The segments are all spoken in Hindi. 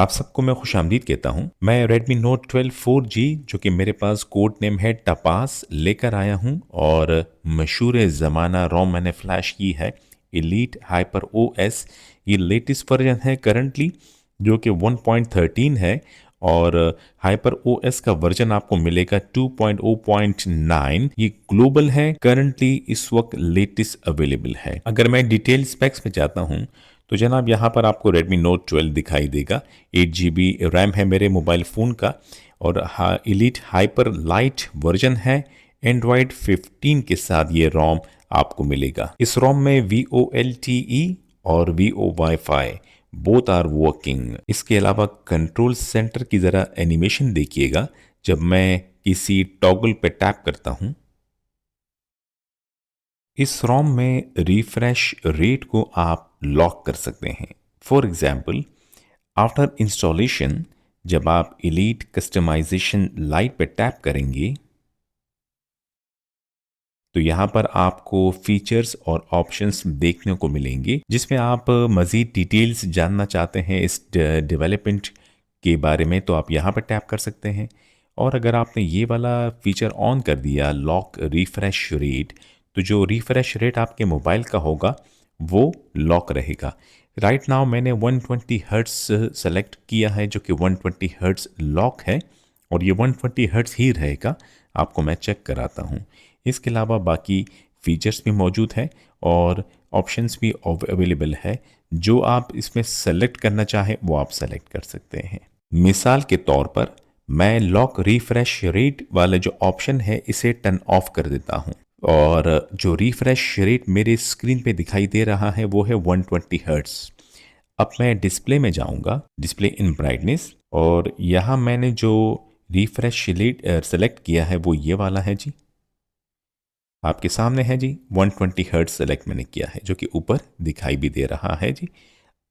आप सबको मैं खुशामदीद कहता हूँ। मैं Redmi Note 12 4G जो कि मेरे पास कोड नेम है टपास लेकर आया हूँ और मशहूर ज़माना रोम मैंने फ्लैश की है एलीट हाइपर OS। ये लेटेस्ट वर्जन है करंटली जो कि 1.13 है और हाइपर OS का वर्जन आपको मिलेगा 2.0.9। ये ग्लोबल है, करंटली इस वक्त लेटेस्ट अवेलेबल है। अगर मैं डिटेल स्पेक्स में जाता हूँ तो जनाब यहाँ पर आपको Redmi Note 12 दिखाई देगा। 8 GB रैम है मेरे मोबाइल फ़ोन का और एलीट हाइपर लाइट वर्जन है। एंड्रॉयड 15 के साथ ये रोम आपको मिलेगा। इस रोम में VoLTE और VO Wi-Fi both are working. इसके अलावा कंट्रोल सेंटर की ज़रा एनिमेशन देखिएगा। जब मैं किसी टॉगल पे टैप करता हूँ, इस रोम में रिफ्रेश रेट को आप लॉक कर सकते हैं। फॉर एग्जाम्पल, आफ्टर इंस्टॉलेशन जब आप एलीट कस्टमाइजेशन लाइट पे टैप करेंगे तो यहाँ पर आपको फीचर्स और ऑप्शंस देखने को मिलेंगे जिसमें आप मज़ीद डिटेल्स जानना चाहते हैं इस डेवलपमेंट के बारे में तो आप यहाँ पर टैप कर सकते हैं। और अगर आपने ये वाला फीचर ऑन कर दिया लॉक रिफ्रेश रेट, तो जो रिफ्रेश रेट आपके मोबाइल का होगा वो लॉक रहेगा। राइट नाउ मैंने 120 हर्ट्स सेलेक्ट किया है जो कि 120 हर्ट्स लॉक है और ये 120 हर्ट्स ही रहेगा। आपको मैं चेक कराता हूँ। इसके अलावा बाकी फीचर्स भी मौजूद हैं और ऑप्शंस भी अवेलेबल है। जो आप इसमें सेलेक्ट करना चाहें वो आप सेलेक्ट कर सकते हैं। मिसाल के तौर पर मैं लॉक रिफ्रेश रेट वाला जो ऑप्शन है इसे टर्न ऑफ कर देता हूँ और जो रिफ्रेश रेट मेरे स्क्रीन पे दिखाई दे रहा है वो है 120 हर्ट्स। अब मैं डिस्प्ले में जाऊंगा, डिस्प्ले इन ब्राइटनेस, और यहाँ मैंने जो रिफ्रेश रेट सेलेक्ट किया है वो ये वाला है जी। आपके सामने है जी, 120 हर्ट्ज सेलेक्ट मैंने किया है जो कि ऊपर दिखाई भी दे रहा है जी।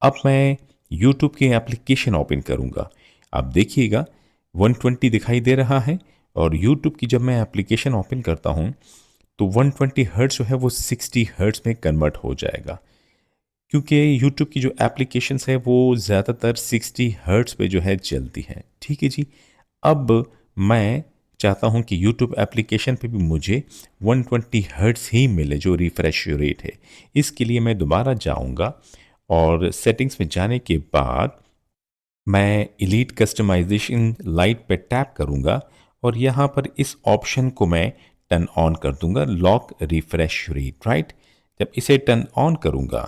अब मैं YouTube की एप्लीकेशन ओपन करूंगा। आप देखिएगा 120 दिखाई दे रहा है और YouTube की जब मैं एप्लीकेशन ओपन करता हूं तो 120 हर्ट्ज जो है वो 60 हर्ट्ज में कन्वर्ट हो जाएगा, क्योंकि YouTube की जो एप्लीकेशंस है वो ज़्यादातर 60 हर्ट्ज पे जो है चलती है। ठीक है जी। अब मैं चाहता हूं कि YouTube एप्लीकेशन पे भी मुझे 120 हर्ट्ज ही मिले जो रिफ्रेश रेट है। इसके लिए मैं दोबारा जाऊंगा और सेटिंग्स में जाने के बाद मैं एलीट कस्टमाइजेशन लाइट पे टैप करूंगा और यहाँ पर इस ऑप्शन को मैं टर्न ऑन कर दूंगा, लॉक रिफ्रेश रेट, राइट। जब इसे टर्न ऑन करूंगा,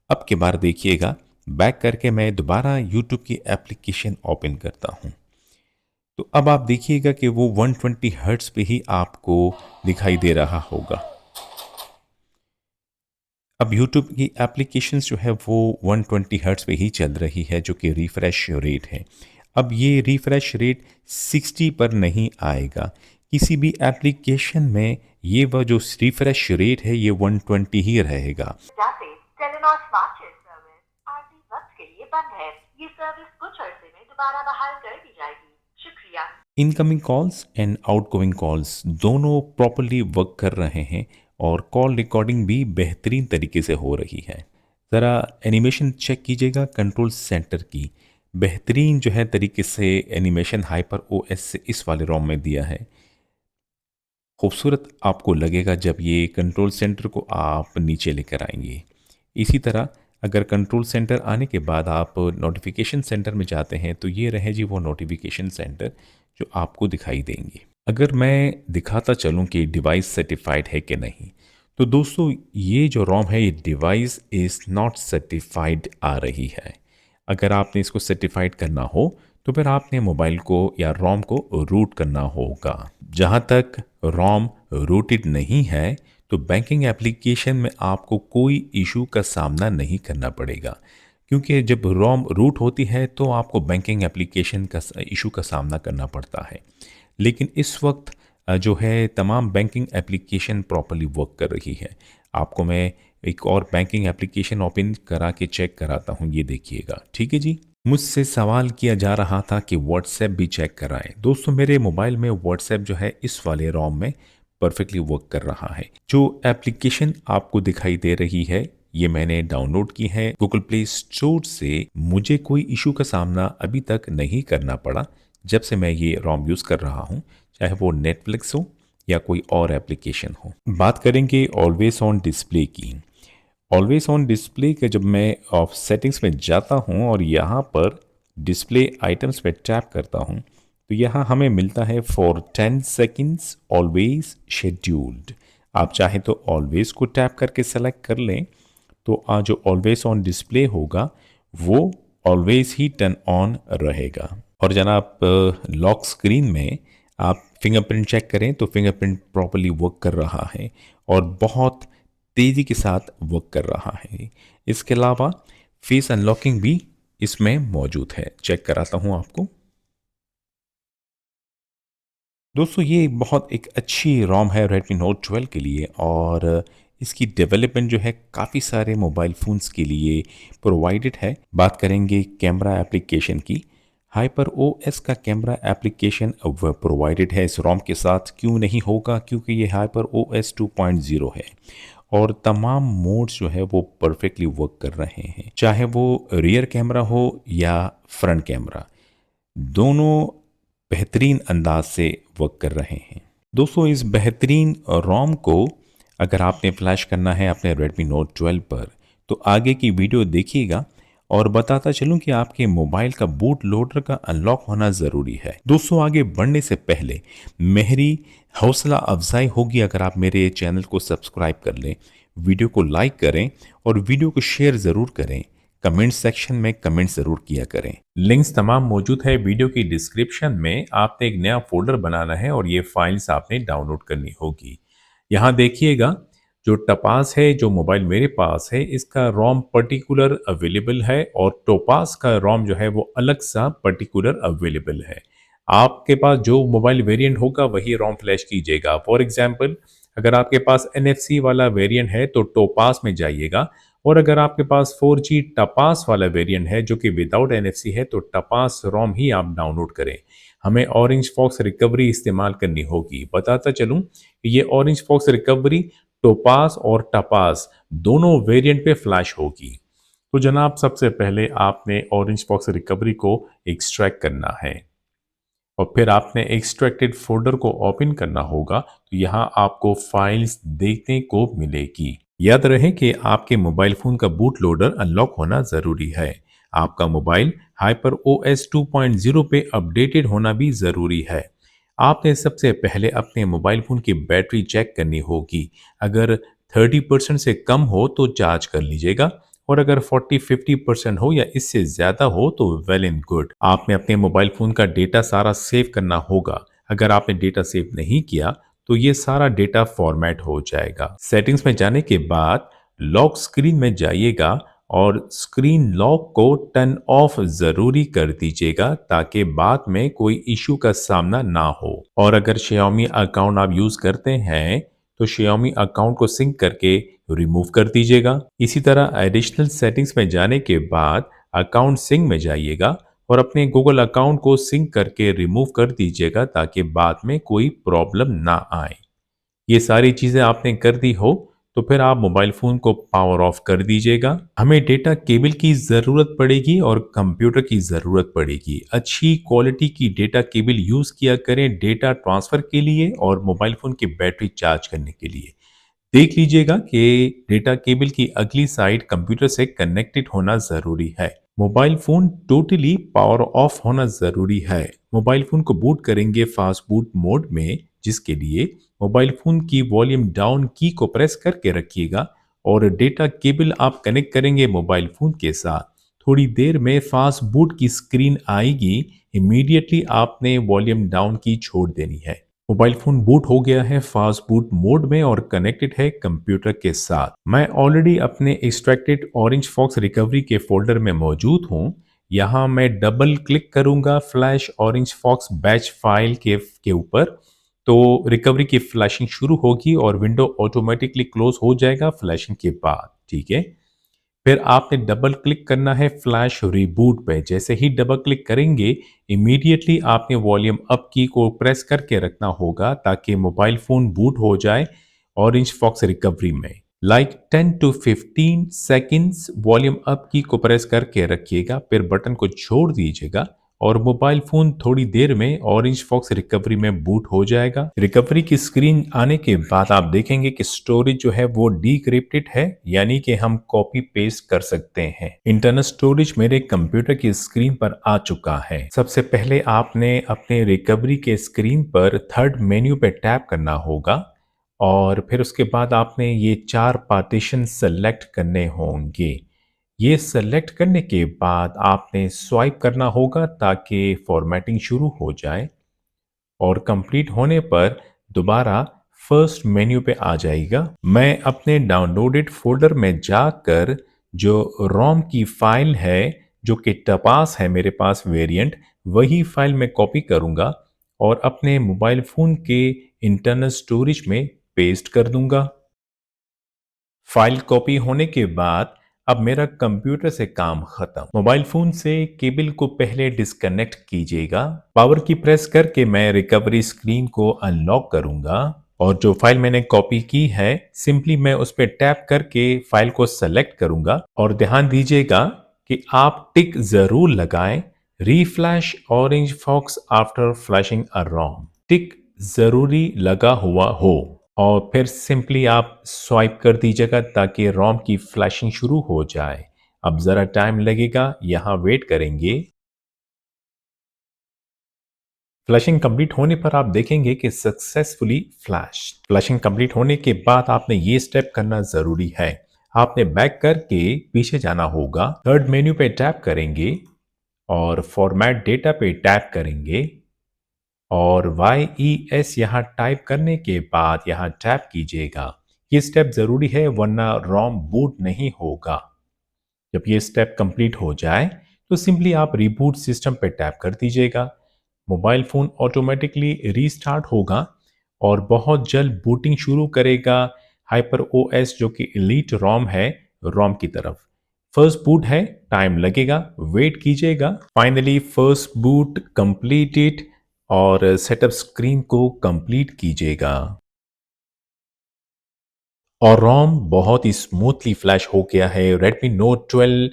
अब के बार देखिएगा, बैक करके मैं दोबारा YouTube की एप्लीकेशन ओपन करता हूँ तो अब आप देखिएगा कि वो 120 हर्ट्ज पे ही आपको दिखाई दे रहा होगा। अब YouTube की एप्लीकेशंस जो है वो 120 हर्ट्ज पे ही चल रही है जो कि रिफ्रेश रेट है। अब ये रिफ्रेश रेट 60 पर नहीं आएगा किसी भी एप्लीकेशन में। ये वह जो रिफ्रेश रेट है ये 120 ही रहेगा। Telenor smart chair service RT वक्त के लिए बंद है। ये सर्विस कुछ अरसे में दोबारा बहाल कर दी जाएगी। शुक्रिया। Incoming calls and outgoing calls दोनों प्रॉपरली वर्क कर रहे हैं और कॉल रिकॉर्डिंग भी बेहतरीन तरीके से हो रही है। ज़रा एनिमेशन चेक कीजिएगा कंट्रोल सेंटर की। बेहतरीन जो है तरीके से एनिमेशन हाइपर OS से इस वाले रोम में दिया है। खूबसूरत आपको लगेगा जब ये कंट्रोल सेंटर को आप नीचे लेकर आएंगे। इसी तरह अगर कंट्रोल सेंटर आने के बाद आप नोटिफिकेशन सेंटर में जाते हैं तो ये रहे जी वो नोटिफिकेशन सेंटर जो आपको दिखाई देंगे। अगर मैं दिखाता चलूं कि डिवाइस सर्टिफाइड है कि नहीं, तो दोस्तों ये जो रोम है ये डिवाइस इज़ नॉट सर्टिफाइड आ रही है। अगर आपने इसको सर्टिफाइड करना हो तो फिर आपने मोबाइल को या रोम को रूट करना होगा। जहाँ तक रोम रूटेड नहीं है तो बैंकिंग एप्लीकेशन में आपको कोई इशू का सामना नहीं करना पड़ेगा, क्योंकि जब रोम रूट होती है तो आपको बैंकिंग एप्लीकेशन का इशू का सामना करना पड़ता है। लेकिन इस वक्त जो है तमाम बैंकिंग एप्लीकेशन प्रॉपरली वर्क कर रही है। आपको मैं एक और बैंकिंग एप्लीकेशन ओपन करा के चेक कराता हूँ, ये देखिएगा। ठीक है जी। मुझसे सवाल किया जा रहा था कि व्हाट्सएप भी चेक कराएं। दोस्तों मेरे मोबाइल में व्हाट्सएप जो है इस वाले रोम में परफेक्टली वर्क कर रहा है। जो एप्लीकेशन आपको दिखाई दे रही है ये मैंने डाउनलोड की है गूगल प्ले स्टोर से। मुझे कोई इशू का सामना अभी तक नहीं करना पड़ा जब से मैं ये रोम यूज़ कर रहा हूँ, चाहे वो नेटफ्लिक्स हो या कोई और एप्लीकेशन हो। बात करेंगे ऑलवेज ऑन डिस्प्ले की। ऑलवेज ऑन डिस्प्ले के जब मैं ऑफ सेटिंग्स में जाता हूँ और यहाँ पर डिस्प्ले आइटम्स पे टैप करता हूँ, तो यहाँ हमें मिलता है फॉर 10 सेकंड्स ऑलवेज शेड्यूल्ड। आप चाहें तो ऑलवेज को टैप करके सेलेक्ट कर लें, तो आज जो ऑलवेज ऑन डिस्प्ले होगा वो ऑलवेज ही टर्न ऑन रहेगा। और जनाब लॉक स्क्रीन में आप फिंगरप्रिंट चेक करें तो फिंगरप्रिंट प्रॉपर्ली वर्क कर रहा है और बहुत तेज़ी के साथ वर्क कर रहा है। इसके अलावा फेस अनलॉकिंग भी इसमें मौजूद है। चेक कराता हूँ आपको। दोस्तों ये बहुत एक अच्छी रोम है Redmi Note 12 के लिए, और इसकी डेवलपमेंट जो है काफ़ी सारे मोबाइल फ़ोन्स के लिए प्रोवाइडेड है। बात करेंगे कैमरा एप्लीकेशन की। हाइपर OS का कैमरा एप्लीकेशन अब प्रोवाइडेड है इस रोम के साथ। क्यों नहीं होगा? क्योंकि ये हाइपर OS 2.0 है और तमाम मोड्स जो है वो परफेक्टली वर्क कर रहे हैं, चाहे वो रियर कैमरा हो या फ्रंट कैमरा, दोनों बेहतरीन अंदाज से वर्क कर रहे हैं। दोस्तों इस बेहतरीन रोम को अगर आपने फ्लैश करना है अपने Redmi Note 12 पर, तो आगे की वीडियो देखिएगा और बताता चलूं कि आपके मोबाइल का बूट लोडर का अनलॉक होना ज़रूरी है। दोस्तों आगे बढ़ने से पहले मेरी हौसला अफजाई होगी अगर आप मेरे चैनल को सब्सक्राइब कर लें, वीडियो को लाइक करें और वीडियो को शेयर ज़रूर करें। कमेंट सेक्शन में कमेंट ज़रूर किया करें। लिंक्स तमाम मौजूद है वीडियो की डिस्क्रिप्शन में। आपने एक नया फोल्डर बनाना है और ये फाइल्स आपने डाउनलोड करनी होगी। यहाँ देखिएगा, जो टपास है, जो मोबाइल मेरे पास है, इसका रोम पर्टिकुलर अवेलेबल है और टोपास का रोम जो है वो अलग सा पर्टिकुलर अवेलेबल है। आपके पास जो मोबाइल वेरिएंट होगा वही रोम फ्लैश कीजिएगा। फॉर एग्जांपल अगर आपके पास NFC वाला वेरिएंट है तो टोपास में जाइएगा, और अगर आपके पास 4G टपास वाला वेरिएंट है जो कि विदाउट NFC है तो टपास रोम ही आप डाउनलोड करें। हमें ऑरेंज फॉक्स रिकवरी इस्तेमाल करनी होगी। बताता चलूं कि ये ऑरेंज फॉक्स रिकवरी टोपास और टपास दोनों वेरिएंट पे फ्लैश होगी। तो जनाब सबसे पहले आपने ऑरेंज फॉक्स रिकवरी को एक्सट्रैक्ट करना है और फिर आपने एक्सट्रैक्टेड फोल्डर को ओपन करना होगा, तो यहाँ आपको फाइल्स देखने को मिलेगी। याद रहे कि आपके मोबाइल फोन का बूट लोडर अनलॉक होना जरूरी है। आपका मोबाइल हाइपर OS 2.0 पे अपडेटेड होना भी जरूरी है। आपने सबसे पहले अपने मोबाइल फोन की बैटरी चेक करनी होगी। अगर 30% से कम हो तो चार्ज कर लीजिएगा, और अगर 40-50% हो या इससे ज़्यादा हो तो वेल एंड गुड। आपने अपने मोबाइल फ़ोन का डेटा सारा सेव करना होगा। अगर आपने डेटा सेव नहीं किया तो ये सारा डेटा फॉर्मेट हो जाएगा। सेटिंग्स में जाने के बाद लॉक स्क्रीन में जाइएगा और स्क्रीन लॉक को टर्न ऑफ ज़रूरी कर दीजिएगा ताकि बाद में कोई इशू का सामना ना हो। और अगर Xiaomi अकाउंट आप यूज़ करते हैं तो Xiaomi अकाउंट को सिंक करके रिमूव कर दीजिएगा। इसी तरह एडिशनल सेटिंग्स में जाने के बाद अकाउंट सिंक में जाइएगा और अपने गूगल अकाउंट को सिंक करके रिमूव कर दीजिएगा ताकि बाद में कोई प्रॉब्लम ना आए। ये सारी चीज़ें आपने कर दी हो तो फिर आप मोबाइल फ़ोन को पावर ऑफ कर दीजिएगा। हमें डेटा केबल की ज़रूरत पड़ेगी और कंप्यूटर की ज़रूरत पड़ेगी। अच्छी क्वालिटी की डेटा केबल यूज़ किया करें डेटा ट्रांसफ़र के लिए और मोबाइल फ़ोन की बैटरी चार्ज करने के लिए। देख लीजिएगा कि डेटा केबल की अगली साइड कंप्यूटर से कनेक्टेड होना ज़रूरी है। Mobile phone totally power of होना ज़रूरी है। मोबाइल फ़ोन को बूट करेंगे फास्ट बूट मोड में, जिसके लिए मोबाइल फ़ोन की वॉल्यूम डाउन की को प्रेस करके रखिएगा और डेटा केबल आप कनेक्ट करेंगे मोबाइल फ़ोन के साथ। थोड़ी देर में फास्ट बूट की स्क्रीन आएगी, इमीडिएटली आपने वॉल्यूम डाउन की छोड़ देनी है। मोबाइल फोन बूट हो गया है फास्ट बूट मोड में और कनेक्टेड है कंप्यूटर के साथ। मैं ऑलरेडी अपने एक्सट्रैक्टेड ऑरेंज फॉक्स रिकवरी के फोल्डर में मौजूद हूं। यहां मैं डबल क्लिक करूंगा flash orange fox batch file के ऊपर, तो रिकवरी की फ्लैशिंग शुरू होगी और विंडो ऑटोमेटिकली क्लोज हो जाएगा फ्लैशिंग के बाद। ठीक है, फिर आपने डबल क्लिक करना है फ्लैश रिबूट पे। जैसे ही डबल क्लिक करेंगे इमीडिएटली आपने वॉल्यूम अप की को प्रेस करके रखना होगा ताकि मोबाइल फोन बूट हो जाए ऑरेंज फॉक्स रिकवरी में। Like 10 to 15 seconds volume up की को प्रेस करके रखिएगा, फिर बटन को छोड़ दीजिएगा और मोबाइल फोन थोड़ी देर में ऑरेंज फॉक्स रिकवरी में बूट हो जाएगा। रिकवरी की स्क्रीन आने के बाद आप देखेंगे कि स्टोरेज जो है वो डिक्रिप्टेड है, यानी कि हम कॉपी पेस्ट कर सकते हैं। इंटरनल स्टोरेज मेरे कंप्यूटर की स्क्रीन पर आ चुका है। सबसे पहले आपने अपने रिकवरी के स्क्रीन पर थर्ड मेन्यू पे टैप करना होगा और फिर उसके बाद आपने ये 4 पार्टीशन सेलेक्ट करने होंगे। ये सेलेक्ट करने के बाद आपने स्वाइप करना होगा ताकि फॉर्मेटिंग शुरू हो जाए और कंप्लीट होने पर दोबारा फर्स्ट मेन्यू पे आ जाएगा। मैं अपने डाउनलोडेड फोल्डर में जाकर जो रोम की फाइल है, जो कि टपास है मेरे पास वेरिएंट, वही फाइल मैं कॉपी करूंगा और अपने मोबाइल फोन के इंटरनल स्टोरेज में पेस्ट कर दूंगा। फाइल कॉपी होने के बाद अब मेरा कंप्यूटर से काम खत्म। मोबाइल फोन से केबल को पहले डिस्कनेक्ट कीजिएगा। पावर की प्रेस करके मैं रिकवरी स्क्रीन को अनलॉक करूंगा और जो फाइल मैंने कॉपी की है सिंपली मैं उस पर टैप करके फाइल को सेलेक्ट करूंगा और ध्यान दीजिएगा कि आप टिक जरूर लगाएं, रीफ्लैश ऑरेंज फॉक्स आफ्टर फ्लैशिंग अ रोम। टिक जरूरी लगा हुआ हो और फिर सिंपली आप स्वाइप कर दीजिएगा ताकि रोम की फ्लैशिंग शुरू हो जाए। अब ज़रा टाइम लगेगा, यहाँ वेट करेंगे। फ्लैशिंग कंप्लीट होने पर आप देखेंगे कि सक्सेसफुली फ्लैश। फ्लैशिंग कंप्लीट होने के बाद आपने ये स्टेप करना ज़रूरी है। आपने बैक करके पीछे जाना होगा, थर्ड मेन्यू पे टैप करेंगे और फॉर्मेट डेटा पे टैप करेंगे और YES यहाँ टाइप करने के बाद यहाँ टैप कीजिएगा। ये स्टेप ज़रूरी है वरना रोम बूट नहीं होगा। जब ये स्टेप कंप्लीट हो जाए तो सिंपली आप रिबूट सिस्टम पे टैप कर दीजिएगा। मोबाइल फ़ोन ऑटोमेटिकली रीस्टार्ट होगा और बहुत जल्द बूटिंग शुरू करेगा हाइपर ओएस जो कि एलीट रोम है, रोम की तरफ। फर्स्ट बूट है, टाइम लगेगा, वेट कीजिएगा। फाइनली फर्स्ट बूट कंप्लीटेड और सेटअप स्क्रीन को कंप्लीट कीजिएगा और रोम बहुत ही स्मूथली फ्लैश हो गया है Redmi Note 12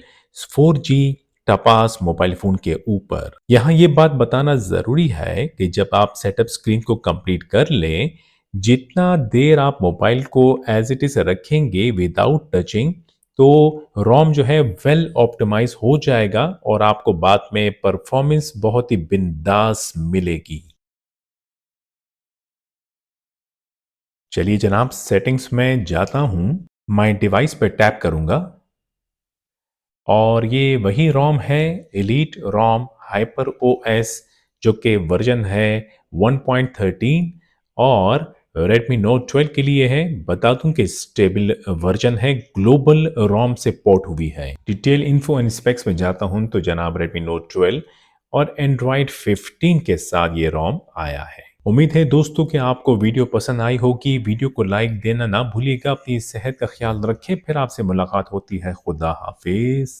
4G टपास मोबाइल फोन के ऊपर। यहाँ ये बात बताना जरूरी है कि जब आप सेटअप स्क्रीन को कंप्लीट कर लें, जितना देर आप मोबाइल को एज इट इज रखेंगे विदाउट टचिंग, तो रोम जो है वेल ऑप्टिमाइज हो जाएगा और आपको बाद में परफॉर्मेंस बहुत ही बिंदास मिलेगी। चलिए जनाब, सेटिंग्स में जाता हूं, माई डिवाइस पर टैप करूंगा और ये वही रोम है, एलीट रोम हाइपर ओएस, जो कि वर्जन है 1.13 और Redmi Note 12 के लिए है। बता दूं कि स्टेबल वर्जन है, ग्लोबल रोम से पोर्ट हुई है। डिटेल इन्फो एंड स्पेक्स में जाता हूं तो जनाब Redmi Note 12 और Android 15 के साथ ये रोम आया है। उम्मीद है दोस्तों कि आपको वीडियो पसंद आई होगी। वीडियो को लाइक देना ना भूलिएगा। अपनी सेहत का ख्याल रखें। फिर आपसे मुलाकात होती है। खुदा हाफिज।